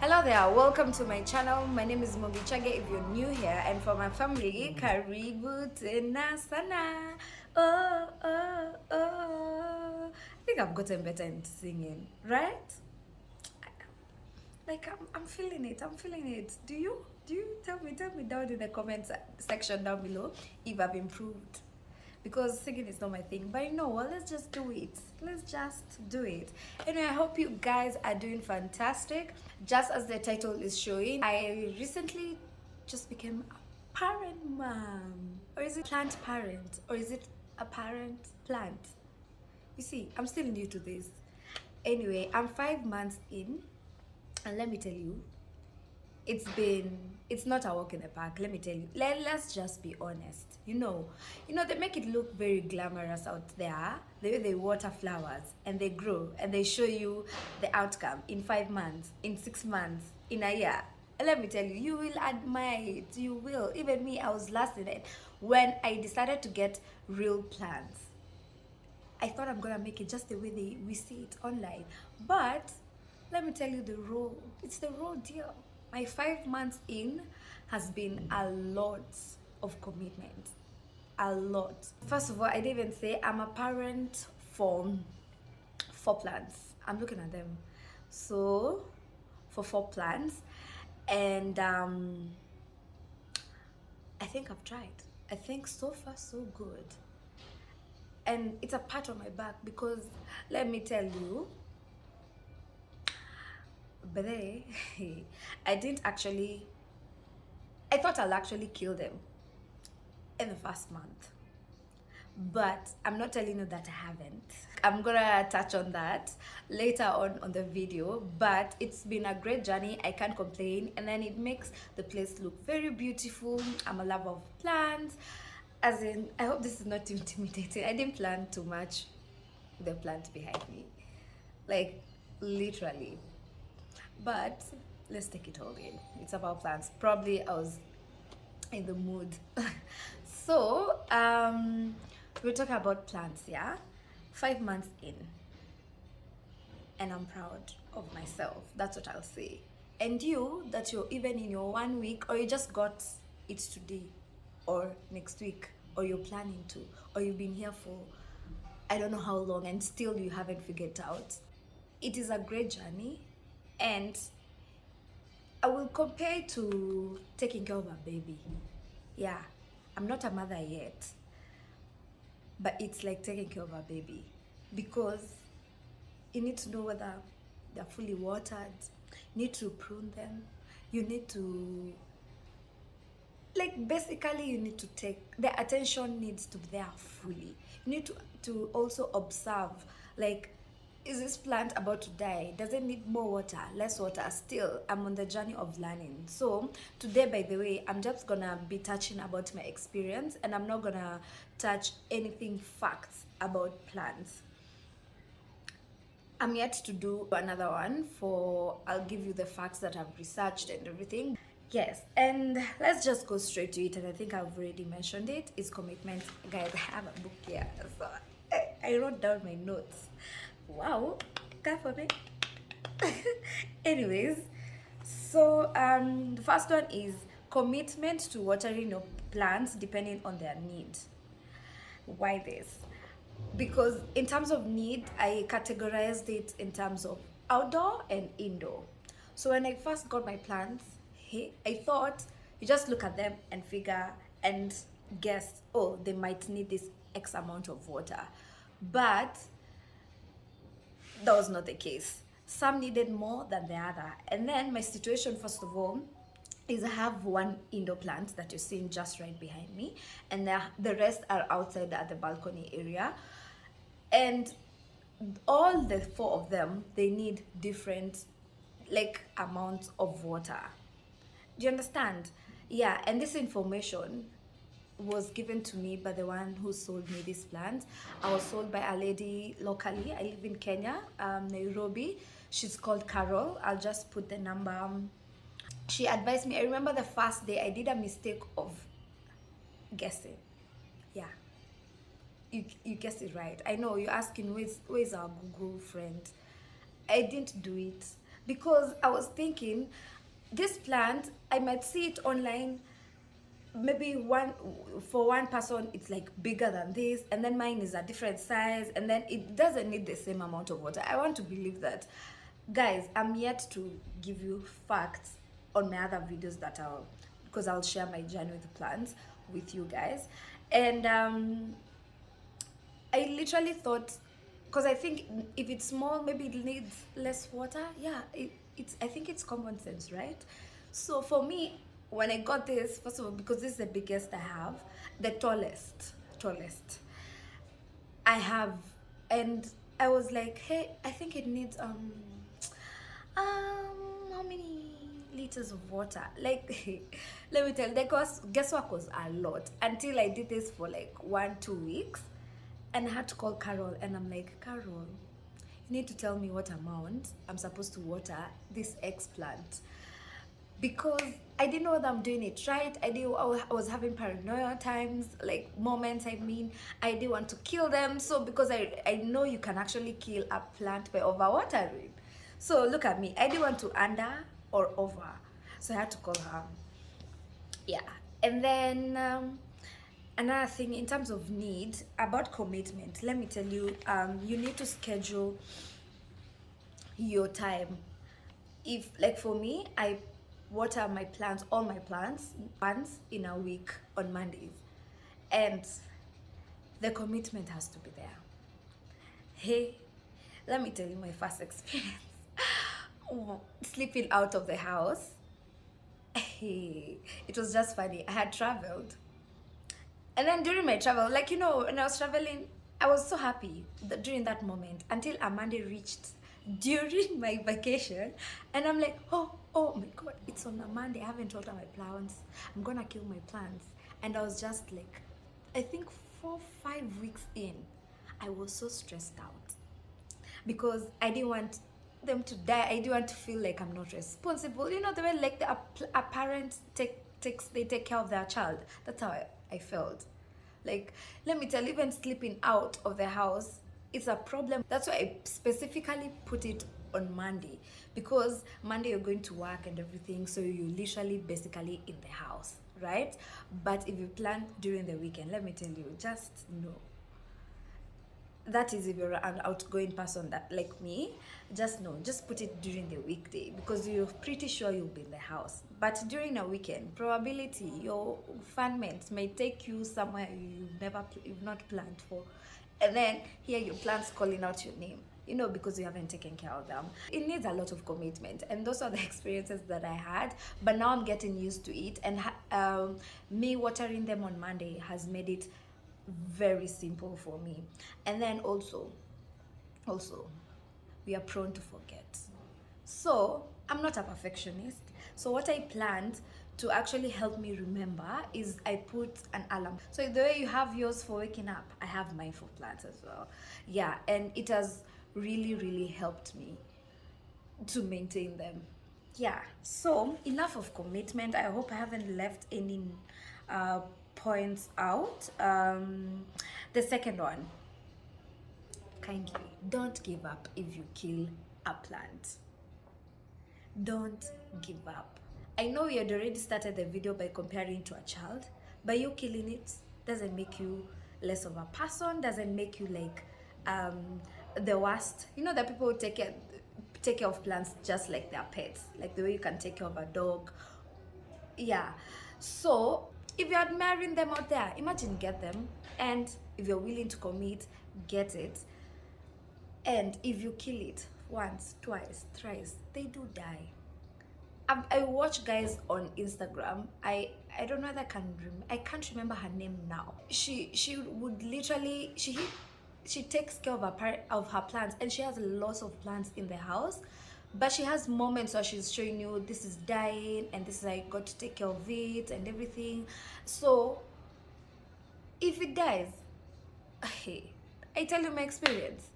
Hello there, welcome to my channel. My name is Mumbi Chege if you're new here, and for my family, karibu tena sana. Oh, oh, oh. I think I've gotten better in singing, right? Like I'm feeling it. I'm feeling it. Do you? Do you? Tell me down in the comments section down below if I've improved. Because singing is not my thing, but you know what, let's just do it. Let's just do it. Anyway, I hope you guys are doing fantastic. Just as the title is showing, I recently just became a parent mom. Or is it plant parent? Or is it a parent plant? You see, I'm still new to this. Anyway, I'm 5 months in, and let me tell you, it's not a walk in the park. Let me tell you, let's just be honest. They make it look very glamorous out there, the way they water flowers and they grow and they show you the outcome in 5 months, in 6 months, in a year. And let me tell you, you will admire it. You will. Even me, I was lost in it when I decided to get real plants. I thought I'm gonna make it just the way we see it online, but let me tell you it's the raw deal. My 5 months in has been a lot of commitment. A lot. First of all, I didn't even say I'm a parent for 4 plants. I'm looking at them. So, for 4 plants, and I think I've tried. I think so far so good. And it's a pat on my back because let me tell you, but I thought I'll actually kill them in the first month, but I'm not telling you that I haven't. I'm gonna touch on that later on the video, but it's been a great journey. I can't complain, and then it makes the place look very beautiful. I'm a lover of plants, as in, I hope this is not intimidating. I didn't plan too much with the plant behind me, like literally. But let's take it all in. It's about plants. Probably I was in the mood. So we're talking about plants, yeah? 5 months in, and I'm proud of myself. That's what I'll say. And you, that you're even in your 1 week, or you just got it today, or next week, or you're planning to, or you've been here for I don't know how long, and still you haven't figured out. It is a great journey, and I will compare it to taking care of a baby. Yeah, I'm not a mother yet, but it's like taking care of a baby, because you need to know whether they're fully watered, you need to prune them, you need to, like, basically you need to take, the attention needs to be there fully. You need to also observe, like, is this plant about to die? Does it need more water, less water? Still, I'm on the journey of learning. So today, by the way, I'm just gonna be touching about my experience, and I'm not gonna touch anything facts about plants. I'm yet to do another one I'll give you the facts that I've researched and everything. Yes, and let's just go straight to it, and I think I've already mentioned it. It's commitment. Guys, I have a book here, so I wrote down my notes. Wow, clap for me. Anyways, so the first one is commitment to watering your plants depending on their need. Why this? Because in terms of need, I categorized it in terms of outdoor and indoor. So when I first got my plants, I thought you just look at them and figure and guess, oh, they might need this X amount of water. But that was not the case. Some needed more than the other. And then my situation, first of all, is I have one indoor plant that you're seeing just right behind me, and the rest are outside at the balcony area. And all the 4 of them, they need different, like, amounts of water. Do you understand? Yeah, and this information was given to me by the one who sold me this plant. I was sold by a lady locally. I live in Kenya, Nairobi. She's called Carol. I'll just put the number. She advised me. I remember the first day I did a mistake of guessing. Yeah, you guessed it right. I know you're asking, where's our Google friend? I didn't do it. because I was thinking this plant, I might see it online, maybe one for one person it's like bigger than this, and then mine is a different size, and then it doesn't need the same amount of water. I want to believe that. Guys, I'm yet to give you facts on my other videos that I'll, because I'll share my journey with plants with you guys. And I literally thought, because I think if it's small, maybe it needs less water. Yeah, it's, I think it's common sense, right? So for me, when I got this, first of all, because this is the biggest I have, the tallest I have, and I was like, hey, I think it needs how many liters of water? Like, let me tell you, the guesswork was a lot until I did this for like 1-2 weeks, and I had to call Carol, and I'm like, Carol, you need to tell me what amount I'm supposed to water this eggplant, because I didn't know that I'm doing it right. I was having paranoia times, like moments, I mean. I didn't want to kill them. So because I know you can actually kill a plant by overwatering. So look at me. I didn't want to under or over. So I had to call her. Yeah. And then another thing in terms of need, about commitment, let me tell you, you need to schedule your time. If, like for me, I water my plants, all my plants, once in a week on Mondays, and the commitment has to be there. Hey, let me tell you my first experience. Sleeping out of the house. Hey, it was just funny. I had traveled, and then during my travel, like, you know, when I was traveling, I was so happy during that moment until a Monday reached during my vacation, and I'm like, oh my god, it's on a Monday. I haven't watered my plants. I'm gonna kill my plants. And I was just like, I think 4-5 weeks in, I was so stressed out because I didn't want them to die. I didn't want to feel like I'm not responsible. You know, the way like a parent they take care of their child. That's how I felt. Like, let me tell you, even sleeping out of the house, it's a problem. That's why I specifically put it on Monday, because Monday you're going to work and everything, so you're literally basically in the house, right? But if you plan during the weekend, let me tell you, just know, that is if you're an outgoing person that like me, just know, just put it during the weekday, because you're pretty sure you'll be in the house. But during a weekend, probability your fun mates may take you somewhere you've not planned for, and then here your plants calling out your name, you know, because you haven't taken care of them. It needs a lot of commitment, and those are the experiences that I had. But now I'm getting used to it, and me watering them on Monday has made it very simple for me. And then also we are prone to forget. So I'm not a perfectionist. So what I planned to actually help me remember is I put an alarm. So the way you have yours for waking up, I have mine for plants as well. Yeah, and it has really helped me to maintain them. Yeah, so enough of commitment. I hope I haven't left any points out. The second one, kindly don't give up if you kill a plant. Don't give up. I know you had already started the video by comparing to a child, but you killing it doesn't make you less of a person, doesn't make you like the worst. You know that people take care of plants just like their pets, like the way you can take care of a dog. Yeah, so if you're admiring them out there, imagine get them, and if you're willing to commit, get it. And if you kill it once, twice, thrice, they do die. I watch guys on Instagram. I don't know that I can't remember her name now. She would literally she takes care of her plants, and she has lots of plants in the house. But she has moments where she's showing you this is dying and this is, I got to take care of it and everything. So if it dies, hey, I tell you my experience.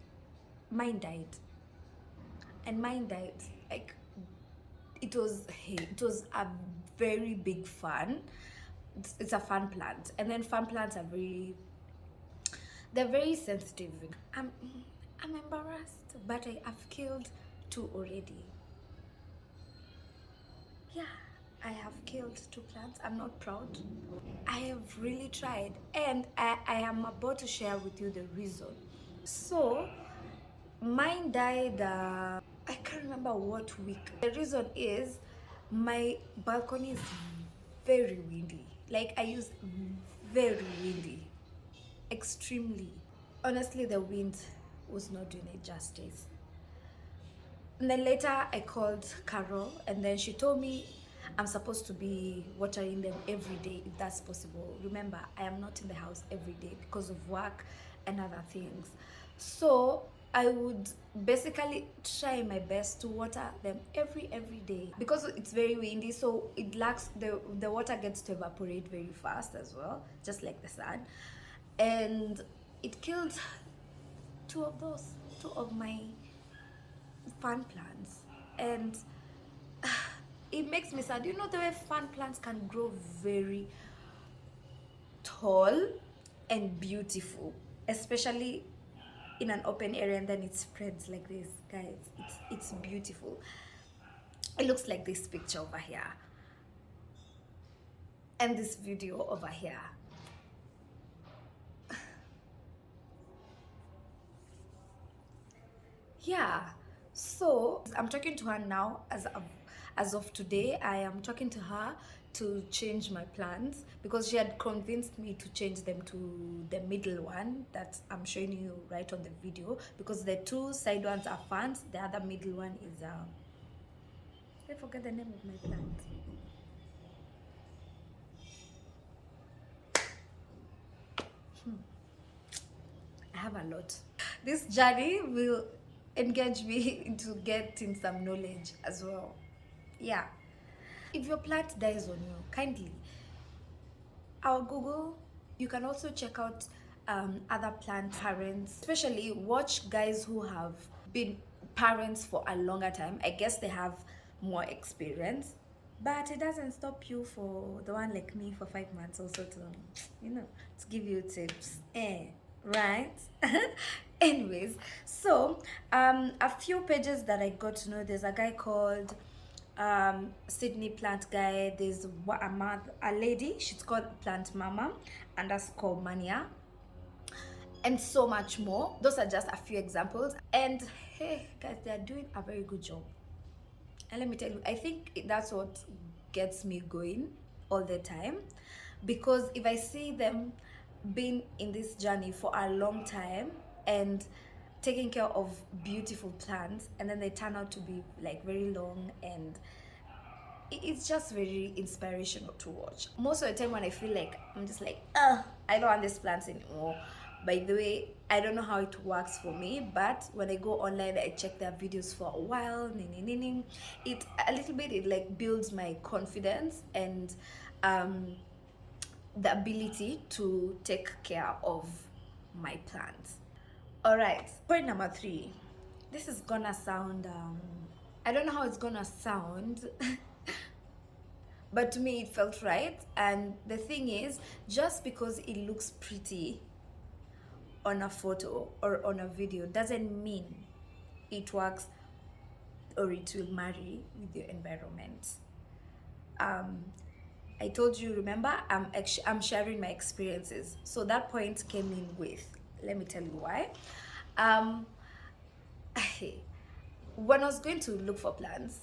Mine died. And mine died like it was a very big fan. It's a fan plant, and then fan plants are they're very sensitive. I'm embarrassed, but I've killed 2 already. yeah, I have killed 2 plants. I'm not proud. I have really tried, and I am about to share with you the reason. So mine died, I can't remember what week. The reason is my balcony is very windy. Like, I use very windy, extremely. Honestly, the wind was not doing it justice. And then later I called Carol, and then she told me I'm supposed to be watering them every day if that's possible. Remember, I am not in the house every day because of work and other things. So I would basically try my best to water them every day because it's very windy, so it lacks the water gets to evaporate very fast as well, just like the sun. And it killed two of my fun plants, and it makes me sad. You know the way fun plants can grow very tall and beautiful, especially in an open area, and then it spreads like this, guys. It's beautiful. It looks like this picture over here and this video over here. Yeah, so I'm talking to her now. As of today, I am talking to her to change my plans because she had convinced me to change them to the middle one that I'm showing you right on the video, because the 2 side ones are fans, the other middle one is I forget the name of my plant. I have a lot. This journey will engage me into getting some knowledge as well. Yeah. If your plant dies on you, kindly, our Google, you can also check out other plant parents, especially watch guys who have been parents for a longer time. I guess they have more experience, but it doesn't stop you for the one like me for 5 months also to, to give you tips. Right? Anyways, so a few pages that I got to know, there's a guy called Sydney Plant Guy. There's a lady, she's called Plant Mama _ Mania, and so much more. Those are just a few examples, and hey guys, they are doing a very good job. And let me tell you, I think that's what gets me going all the time, because if I see them being in this journey for a long time and taking care of beautiful plants, and then they turn out to be like very long, and it's just very inspirational to watch. Most of the time when I feel like I'm just like, I don't want these plants anymore. By the way, I don't know how it works for me, but when I go online, I check their videos for a while, it a little bit, it like builds my confidence and the ability to take care of my plants. All right, point number 3. This is gonna sound I don't know how it's gonna sound but to me it felt right. And the thing is, just because it looks pretty on a photo or on a video doesn't mean it works or it will marry with your environment. I told you, remember, I'm sharing my experiences, so that point came in with, let me tell you why. When I was going to look for plants,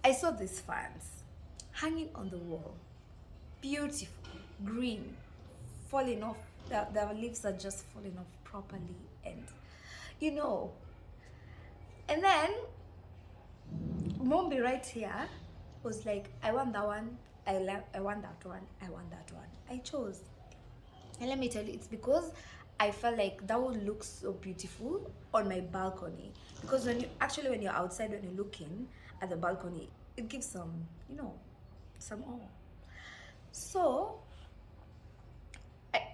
I saw these fans hanging on the wall, beautiful, green, falling off. The leaves are just falling off properly, and and then Mumbi right here was like, I want that one, I want that one, I want that one. I chose. And let me tell you, it's because I felt like that would look so beautiful on my balcony. Because when you're outside, when you're looking at the balcony, it gives some, some awe. So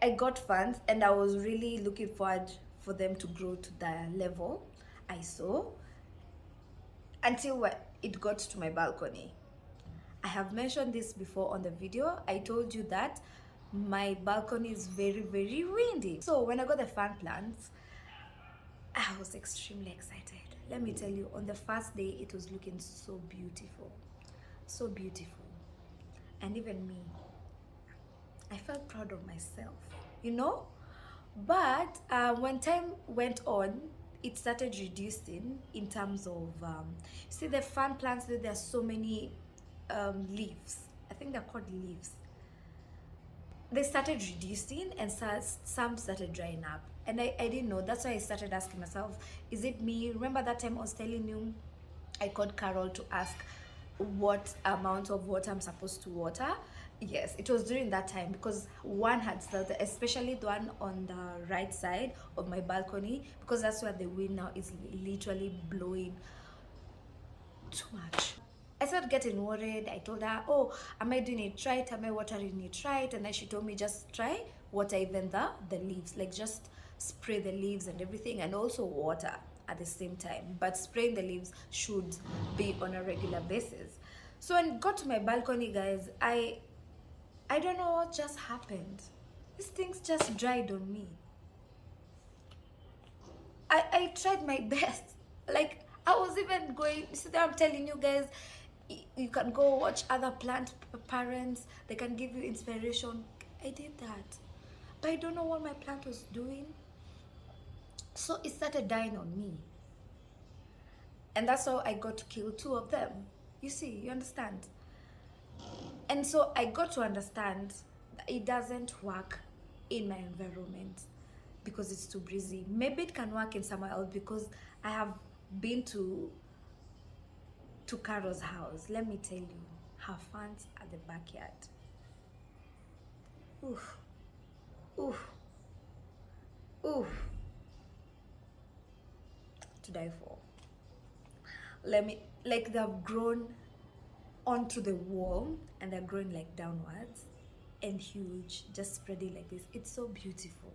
I got fans, and I was really looking forward for them to grow to the level I saw, until it got to my balcony. I have mentioned this before on the video. I told you that my balcony is very, very windy. So when I got the fan plants, I was extremely excited. Let me tell you, on the first day, it was looking so beautiful. So beautiful. And even me, I felt proud of myself, you know? But when time went on, it started reducing in terms of, see the fan plants, there are so many leaves. I think they're called leaves. They started reducing and some started drying up. And I didn't know. That's why I started asking myself, is it me? Remember that time I was telling you I called Carol to ask what amount of water I'm supposed to water? Yes, it was during that time because one had started, especially the one on the right side of my balcony, because that's where the wind now is literally blowing too much. I started getting worried. I told her, oh, am I doing it right? Am I watering it right? And then she told me, just try water even the leaves, like just spray the leaves and everything, and also water at the same time. But spraying the leaves should be on a regular basis. So when I got to my balcony, guys, I don't know what just happened. These things just dried on me. I tried my best. Like, I was even going, see that I'm telling you guys, you can go watch other plant parents, they can give you inspiration. I did that. But I don't know what my plant was doing. So it started dying on me. And that's how I got to kill two of them. You see, you understand? And so I got to understand that it doesn't work in my environment because it's too breezy. Maybe it can work in somewhere else because I have been to Carol's house. Let me tell you, her fans at the backyard. Oof, oof, oof. To die for. Let me, like, they've grown onto the wall and they're growing like downwards and huge, just spreading like this. It's so beautiful.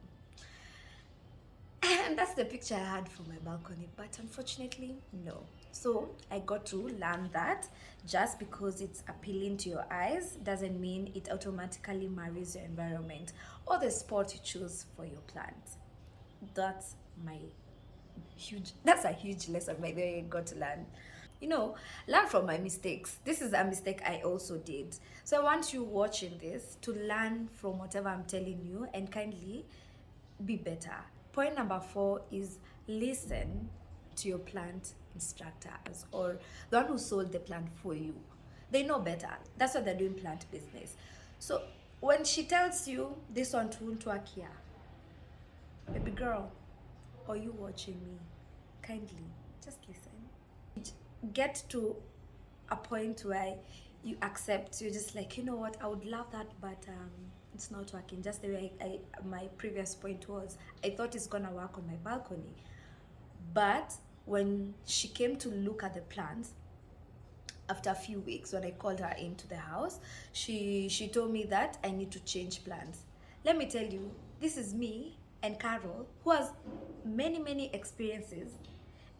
And that's the picture I had for my balcony, but unfortunately, no. So I got to learn that just because it's appealing to your eyes doesn't mean it automatically marries your environment or the spot you choose for your plant. That's a huge lesson by the way I got to learn. You know, learn from my mistakes. This is a mistake I also did. So I want you watching this to learn from whatever I'm telling you and kindly be better. Point number 4 is listen to your plant instructors or the one who sold the plant for you. They know better. That's why they're doing plant business. So when she tells you this one won't work here, baby girl, are you watching me? Kindly, just listen. Get to a point where you accept, you're just like, you know what, I would love that, but it's not working. Just the way my previous point was, I thought it's gonna work on my balcony. But when she came to look at the plants, after a few weeks, when I called her into the house, she told me that I need to change plants. Let me tell you, this is me and Carol, who has many experiences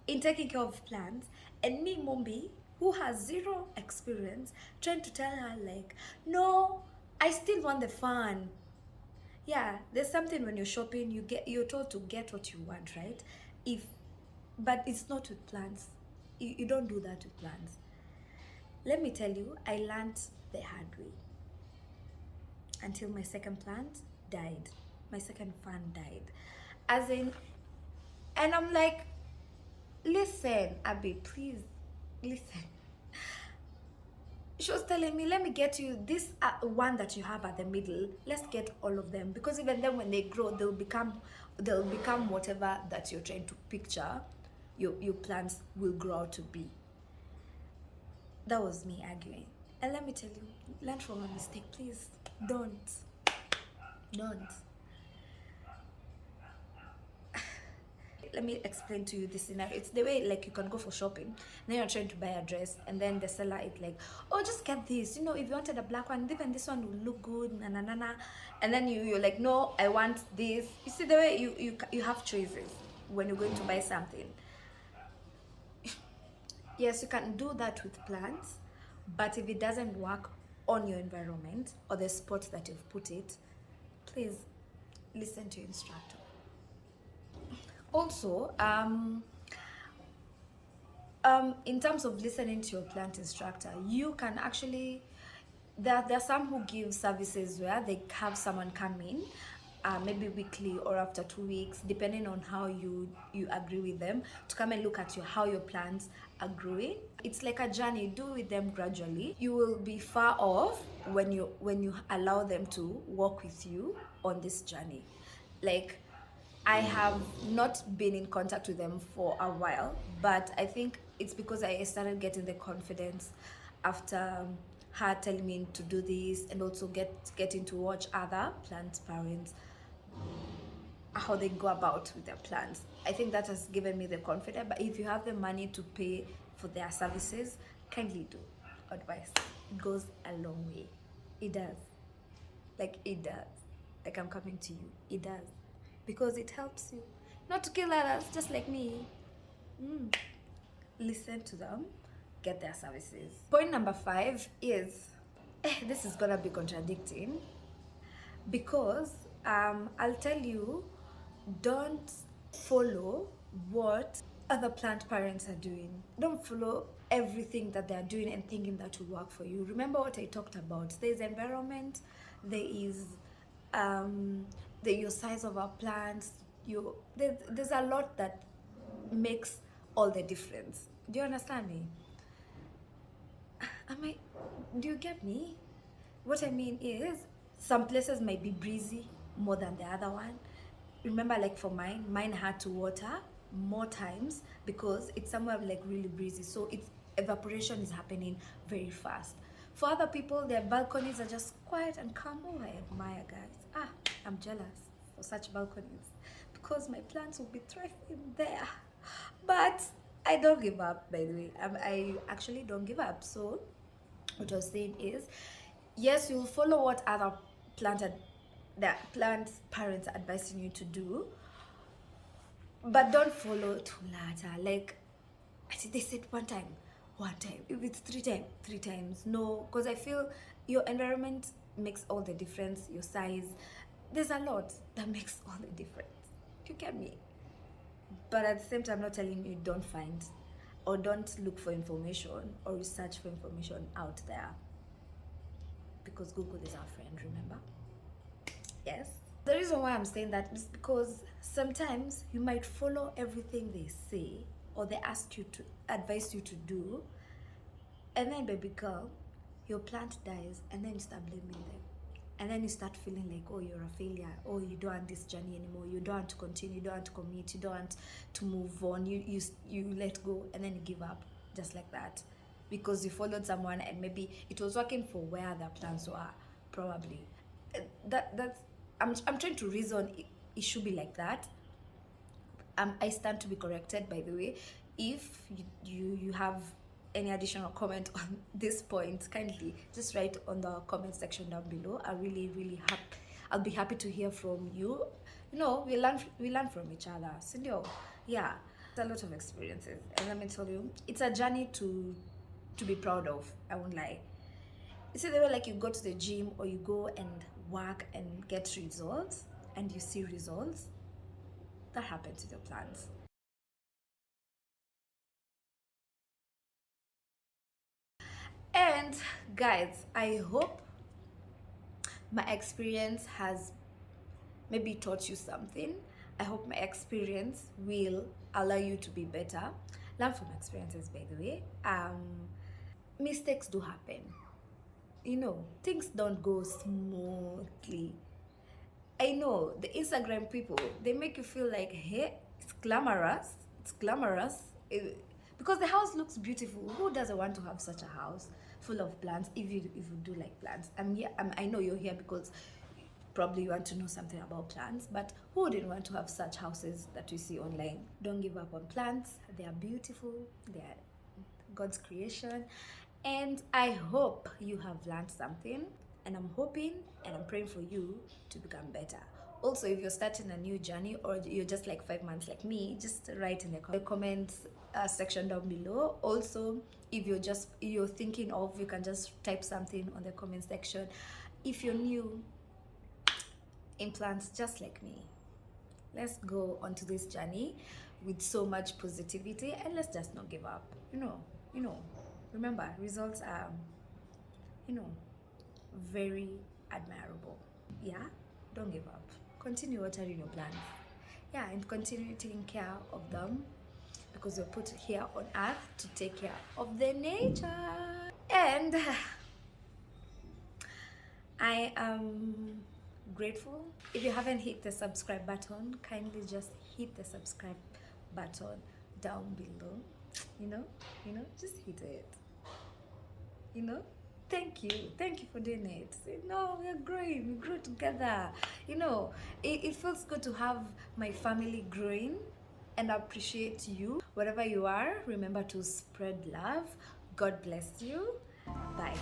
in taking care of plants, and me, Mumbi, who has zero experience, trying to tell her like, no, I still want the fun. Yeah, there's something when you're shopping, you're told to get what you want, right? But it's not with plants. You don't do that with plants. Let me tell you, I learned the hard way until my second plant died. My second fan died. As in, and I'm like, listen, Abby, please, listen. She was telling me, let me get you this one that you have at the middle. Let's get all of them, because even then when they grow, they'll become whatever that you're trying to picture your plants will grow out to be. That was me arguing. And let me tell you, learn from a mistake, please. Don't. Let me explain to you this scenario. It's the way like you can go for shopping, then you're trying to buy a dress, and then the seller is like, oh, just get this, you know, if you wanted a black one, even this one will look good, and then you're like, no, I want this. You see the way you have choices when you're going to buy something. Yes, you can do that with plants, but if it doesn't work on your environment or the spot that you've put it, please listen to your instructor. Also, In terms of listening to your plant instructor, you can actually, there are some who give services where they have someone come in, maybe weekly or after 2 weeks, depending on how you agree with them, to come and look at how your plants are growing. It's like a journey. Do with them gradually. You will be far off when you allow them to walk with you on this journey. Like, I have not been in contact with them for a while, but I think it's because I started getting the confidence after her telling me to do this, and also getting to watch other plant parents, how they go about with their plants. I think that has given me the confidence. But if you have the money to pay for their services, kindly do. Advice. It goes a long way. It does. Like, it does. Like, I'm coming to you. It does. Because it helps you. Not to kill others, just like me. Listen to them. Get their services. Point number 5 is, this is gonna be contradicting, because I'll tell you, don't follow what other plant parents are doing. Don't follow everything that they're doing and thinking that will work for you. Remember what I talked about. There's environment, there is your size of our plants, there's a lot that makes all the difference. Do you understand me? Do you get me? What I mean is, some places might be breezy more than the other one. Remember, like for mine had to water more times because it's somewhere like really breezy, so its evaporation is happening very fast. For other people, their balconies are just quiet and calm. Oh, I admire, guys. I'm jealous for such balconies, because my plants will be thriving there. But I don't give up, by the way. I actually don't give up. So what I was saying is, yes, you'll follow what other plant parents are advising you to do, but don't follow to later. Like, they said one time. If it's three times, no. Because I feel your environment makes all the difference. Your size, there's a lot that makes all the difference. You get me? But at the same time, I'm not telling you don't find or don't look for information or research for information out there, because Google is our friend, remember? Yes. The reason why I'm saying that is because sometimes you might follow everything they say or they advise you to do, and then, baby girl, your plant dies, and then you start blaming them. And then you start feeling like, oh, you're a failure. Oh, you don't want this journey anymore. You don't want to continue. You don't want to commit. You don't want to move on. You let go, and then you give up just like that, because you followed someone and maybe it was working for where their plans were. Probably. I'm trying to reason. It should be like that. I stand to be corrected, by the way. If you have any additional comment on this point, kindly just write on the comment section down below. I'll be happy to hear from you. We learn from each other. So yeah, it's a lot of experiences, and let me tell you, it's a journey to be proud of. I won't lie. You see, the way like you go to the gym or you go and work and get results, and you see results, that happens with your plants. And guys, I hope my experience has maybe taught you something. I hope my experience will allow you to be better. Learn from experiences, by the way. Mistakes do happen. Things don't go smoothly. I know the Instagram people, they make you feel like, hey, it's glamorous. Because the house looks beautiful. Who doesn't want to have such a house full of plants? If you do like plants, I know you're here because probably you want to know something about plants. But who wouldn't want to have such houses that you see online? Don't give up on plants. They are beautiful. They are God's creation. And I hope you have learned something, and I'm hoping and I'm praying for you to become better. Also, if you're starting a new journey or you're just like 5 months like me, just write in the comments section down below. Also, if you're thinking of, you can just type something on the comment section. If you're new in plants just like me, Let's go onto this journey with so much positivity, and let's just not give up. You know, remember, results are, you know, very admirable. Yeah, don't give up. Continue watering your plants. Yeah, and continue taking care of them, because we're put here on earth to take care of the nature. And I am grateful. If you haven't hit the subscribe button, kindly just hit the subscribe button down below. You know, just hit it. Thank you for doing it. We're growing, we grow together. It feels good to have my family growing, and I appreciate you. Wherever you are, remember to spread love. God bless you. Bye.